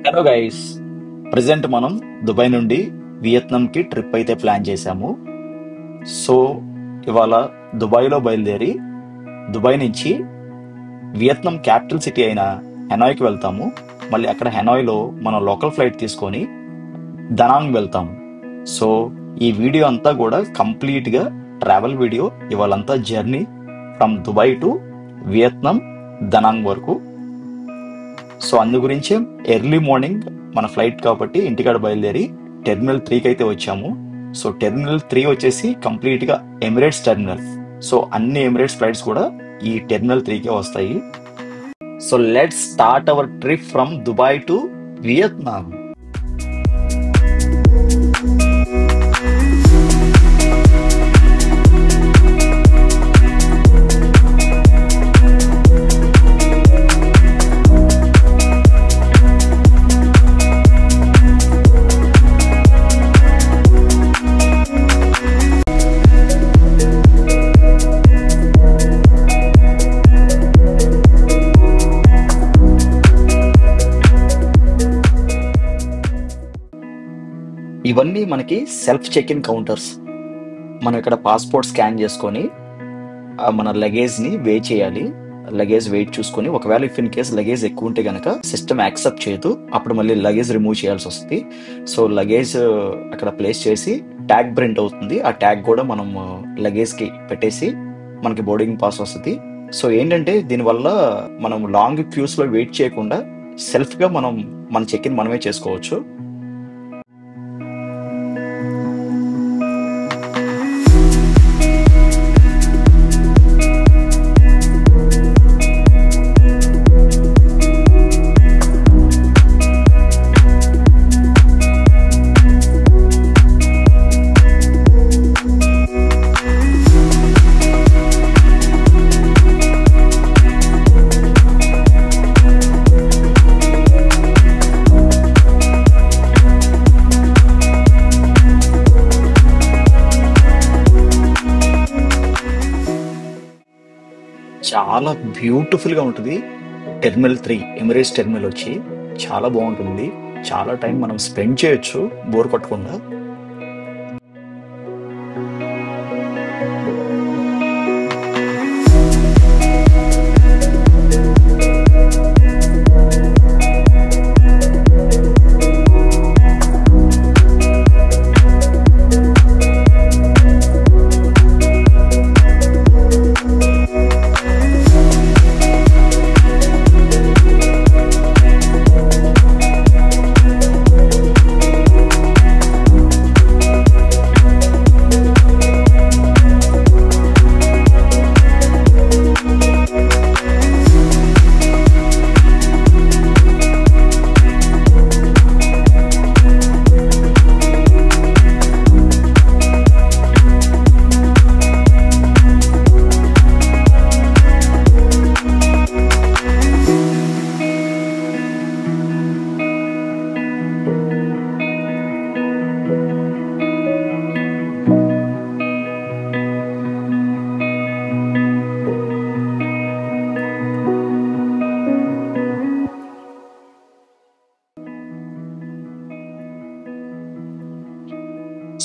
Hello guys, present మనం Dubai నుండి వియత్నాంకి trip అయితే ప్లాన్ చేశాము. సో ఇవాళ దుబాయ్లో బయలుదేరి దుబాయ్ నుంచి వియత్నాం క్యాపిటల్ సిటీ అయిన హెనాయ్కి వెళ్తాము. మళ్ళీ అక్కడ హెనాయ్లో మనం లోకల్ ఫ్లైట్ తీసుకొని దనాంగ్ వెళ్తాము. సో ఈ వీడియో అంతా కూడా కంప్లీట్గా ట్రావెల్ వీడియో. ఇవాళంతా journey from Dubai to Vietnam Danang వరకు. సో అందు గురించే ఎర్లీ మార్నింగ్ మన ఫ్లైట్ కాబట్టి ఇంటికాడ బయలుదేరి టెర్మినల్ 3కి అయితే వచ్చాము. సో టెర్మినల్ 3 వచ్చేసి కంప్లీట్ గా ఎమిరేట్స్ టెర్మినల్. సో అన్ని ఎమిరేట్స్ ఫ్లైట్స్ కూడా ఈ టెర్మినల్ 3కే వస్తాయి. So let's start our trip from Dubai to Vietnam. ఇవన్నీ మనకి సెల్ఫ్ చెక్ ఇన్ కౌంటర్స్. మనం ఇక్కడ పాస్పోర్ట్ స్కాన్ చేసుకొని మన లగేజ్ ని వే చేయాలి. లగేజ్ వెయిట్ చూసుకొని ఒకవేళ ఇఫ్ ఇన్ కేస్ లగేజ్ ఎక్కువ ఉంటే గనక సిస్టమ్ యాక్సెప్ట్ చేయదు, అప్పుడు మళ్ళీ లగేజ్ రిమూవ్ చేయాల్సి వస్తుంది. సో లగేజ్ అక్కడ ప్లేస్ చేసి ట్యాగ్ ప్రింట్ అవుతుంది. ఆ ట్యాగ్ కూడా మనం లగేజ్ కి పెట్టేసి మనకి బోర్డింగ్ పాస్ వస్తుంది. సో ఏంటంటే దీనివల్ల మనం లాంగ్ క్యూస్ లో వెయిట్ చేయకుండా సెల్ఫ్ గా మనం మన చెక్ ఇన్ మనమే చేసుకోవచ్చు. చాలా బ్యూటిఫుల్ గా ఉంటుంది. టెర్మినల్ 3 ఎమిరేట్స్ టెర్మినల్ వచ్చి చాలా బాగుంటుంది. చాలా టైం మనం స్పెండ్ చేయొచ్చు బోర్ కొట్టకుండా.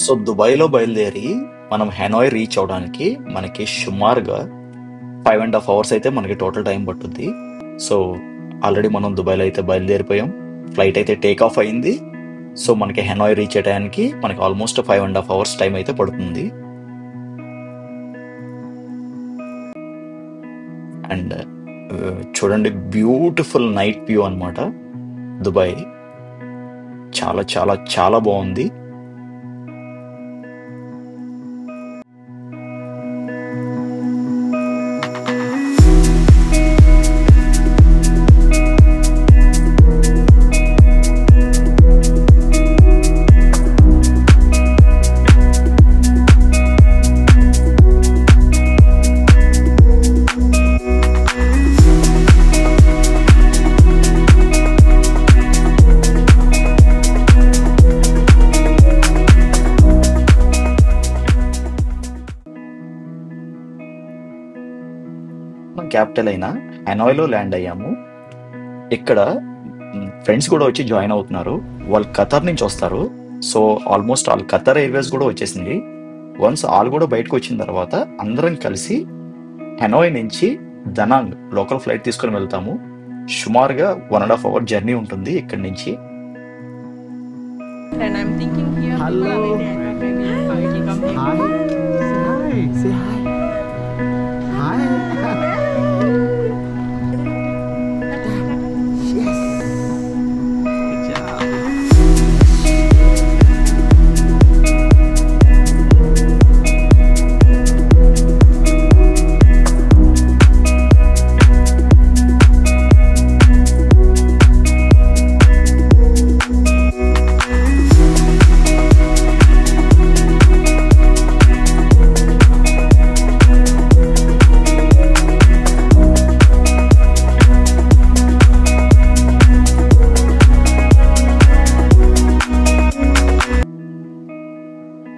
సో దుబాయ్లో బయలుదేరి మనం హెనాయ్ రీచ్ అవడానికి మనకి సుమారుగా 5.5 hours అయితే మనకి టోటల్ టైం పట్టుద్ది. సో ఆల్రెడీ మనం దుబాయ్లో అయితే బయలుదేరిపోయాం. ఫ్లైట్ అయితే టేక్ ఆఫ్ అయింది. సో మనకి హెనాయ్ రీచ్ అయ్యడానికి మనకి ఆల్మోస్ట్ 5.5 hours టైం అయితే పడుతుంది. అండ్ చూడండి, బ్యూటిఫుల్ నైట్ వ్యూ అన్నమాట దుబాయ్. చాలా చాలా చాలా బాగుంది. క్యాపిటల్ అయిన హెనాయ్లో ల్యాండ్ అయ్యాము. ఇక్కడ ఫ్రెండ్స్ కూడా వచ్చి జాయిన్ అవుతున్నారు. వాళ్ళు ఖతర్ నుంచి వస్తారు. So almost all Qatar Airways కూడా వచ్చేసింది. వన్స్ ఆల్ కూడా బయటకు వచ్చిన తర్వాత అందరం కలిసి హెనాయ్ నుంచి దనాంగ్ లోకల్ ఫ్లైట్ తీసుకొని వెళ్తాము. సుమారుగా 1.5 hour జర్నీ ఉంటుంది ఇక్కడి నుంచి. And I'm thinking here people are Hello. waiting. I thought maybe how it will come here. Hi. Say hi. Hi. Yes. Good job.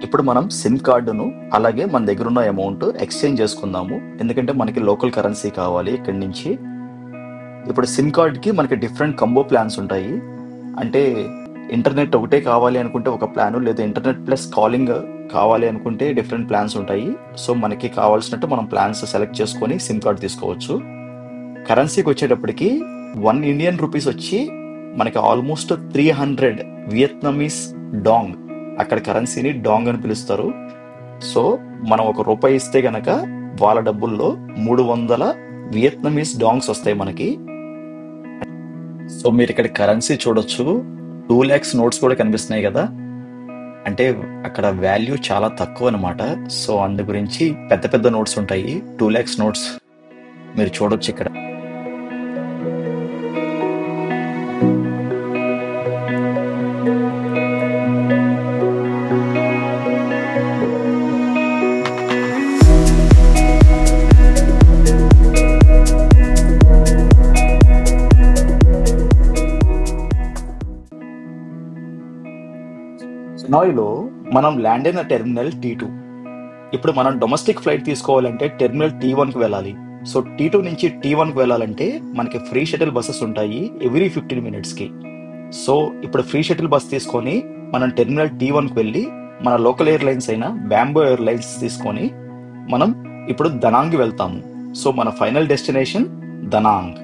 ఇప్పుడు మనం సిమ్ కార్డును అలాగే మన దగ్గర ఉన్న అమౌంట్ ఎక్స్చేంజ్ చేసుకుందాము. ఎందుకంటే మనకి లోకల్ కరెన్సీ కావాలి ఇక్కడి నుంచి. ఇప్పుడు సిమ్ కార్డ్కి మనకి డిఫరెంట్ కంబో ప్లాన్స్ ఉంటాయి. అంటే ఇంటర్నెట్ ఒకటే కావాలి అనుకుంటే ఒక ప్లాను, లేదా ఇంటర్నెట్ ప్లస్ కాలింగ్ కావాలి అనుకుంటే డిఫరెంట్ ప్లాన్స్ ఉంటాయి. సో మనకి కావాల్సినట్టు మనం ప్లాన్స్ సెలెక్ట్ చేసుకొని సిమ్ కార్డ్ తీసుకోవచ్చు. కరెన్సీకి వచ్చేటప్పటికి 1 Indian rupees వచ్చి మనకి ఆల్మోస్ట్ 300 వియత్నమీస్ డాంగ్. అక్కడ కరెన్సీని డాంగ్ అని పిలుస్తారు. సో మనం ₹1 ఇస్తే గనక వాళ్ళ డబ్బుల్లో 300 వియత్నమీస్ డాంగ్స్ వస్తాయి మనకి. సో మీరు ఇక్కడ కరెన్సీ చూడొచ్చు, 2 lakhs నోట్స్ కూడా కనిపిస్తున్నాయి కదా. అంటే అక్కడ వాల్యూ చాలా తక్కువ అనమాట. సో అందు గురించి పెద్ద పెద్ద నోట్స్ ఉంటాయి. 2 lakhs నోట్స్ మీరు చూడొచ్చు ఇక్కడ. హెనాయ్లో మనం ల్యాండ్ అయిన టెర్మినల్ T2. ఇప్పుడు మనం డొమెస్టిక్ ఫ్లైట్ తీసుకోవాలంటే టెర్మినల్ T1కి వెళ్ళాలి. సో T2 నుంచి T1కి వెళ్ళాలంటే మనకి ఫ్రీ షటిల్ బస్సెస్ ఉంటాయి ఎవ్రీ 15 minutesకి. సో ఇప్పుడు ఫ్రీ షటిల్ బస్ తీసుకొని మనం టెర్మినల్ T1కి వెళ్ళి మన లోకల్ ఎయిర్లైన్స్ అయిన బ్యాంబో ఎయిర్లైన్స్ తీసుకొని మనం ఇప్పుడు దనాంగ్కి వెళ్తాము. సో మన ఫైనల్ డెస్టినేషన్ దనాంగ్.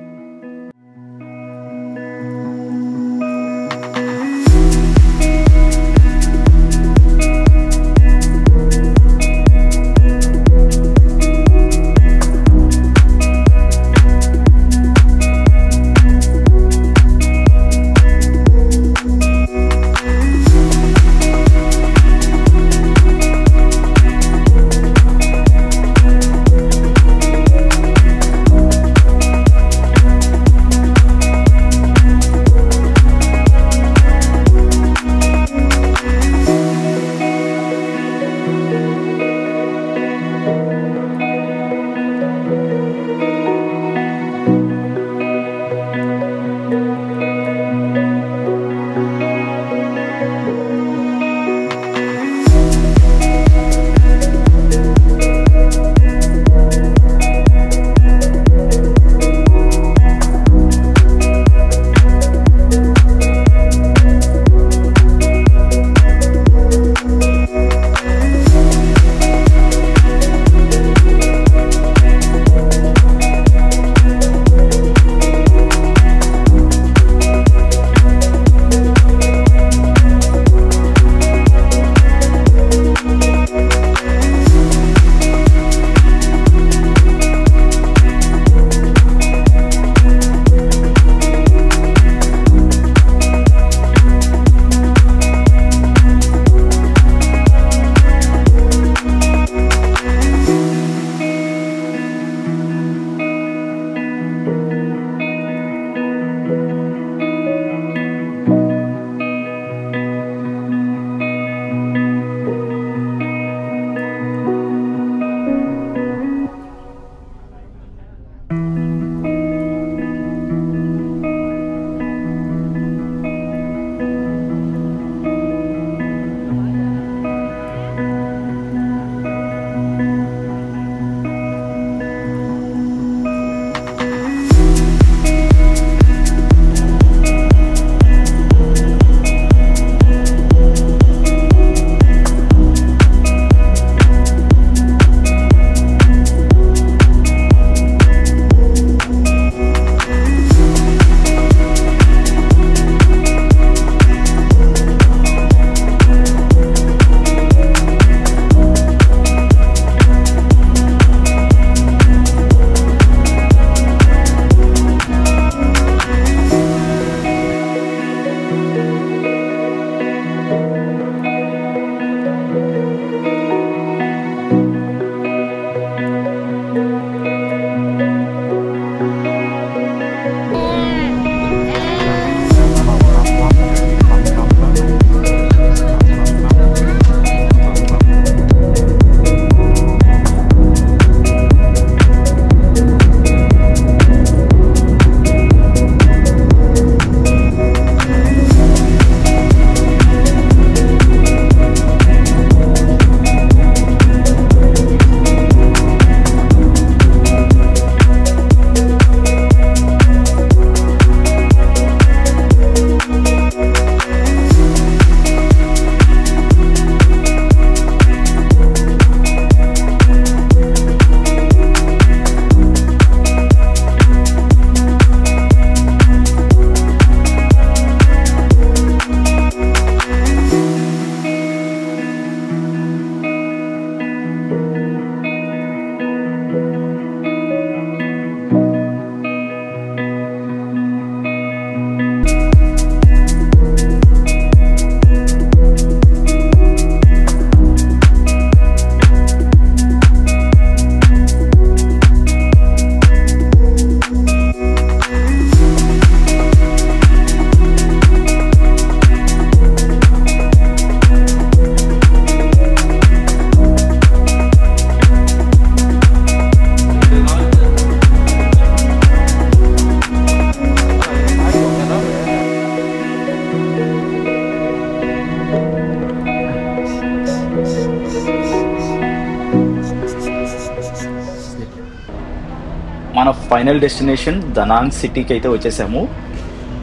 మన ఫైనల్ డెస్టినేషన్ దనాంగ్ సిటీకి అయితే వచ్చేసాము.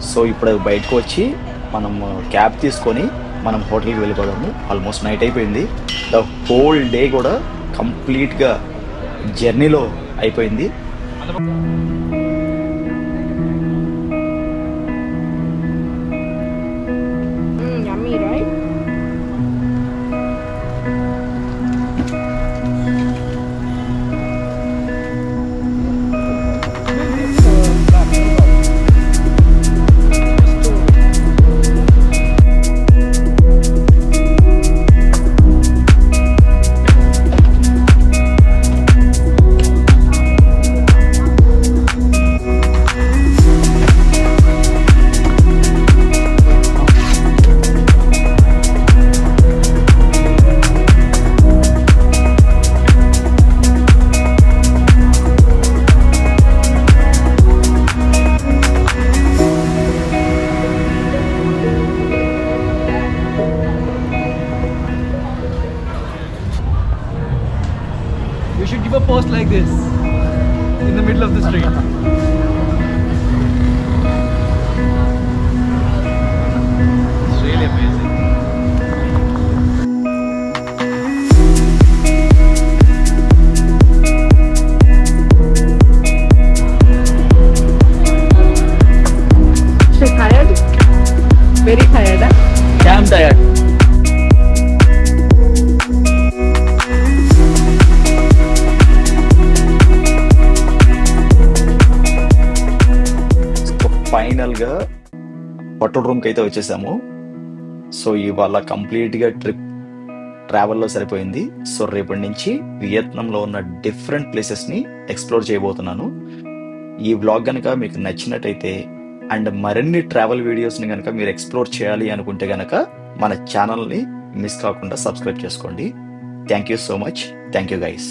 సో ఇప్పుడు బయటకు వచ్చి మనం క్యాబ్ తీసుకొని మనం హోటల్కి వెళ్ళిపోదాము. ఆల్మోస్ట్ నైట్ అయిపోయింది. ద హోల్ డే కూడా కంప్లీట్గా జర్నీలో అయిపోయింది. Yummy, right? You should give a post like this in the middle of the street. It's really amazing. She's tired? Very tired, huh? Damn tired. ఫైనల్గా హోటల్ రూమ్కి అయితే వచ్చేసాము. So ఇవాళ కంప్లీట్గా ట్రావెల్లో సరిపోయింది. సో రేపటి నుంచి వియత్నంలో ఉన్న డిఫరెంట్ ప్లేసెస్ని ఎక్స్ప్లోర్ చేయబోతున్నాను. ఈ వ్లాగ్ కనుక మీకు నచ్చినట్టయితే అండ్ మరిన్ని ట్రావెల్ వీడియోస్ని కనుక మీరు ఎక్స్ప్లోర్ చేయాలి అనుకుంటే కనుక మన ఛానల్ని మిస్ కాకుండా సబ్స్క్రైబ్ చేసుకోండి. Thank you so much. Thank you guys.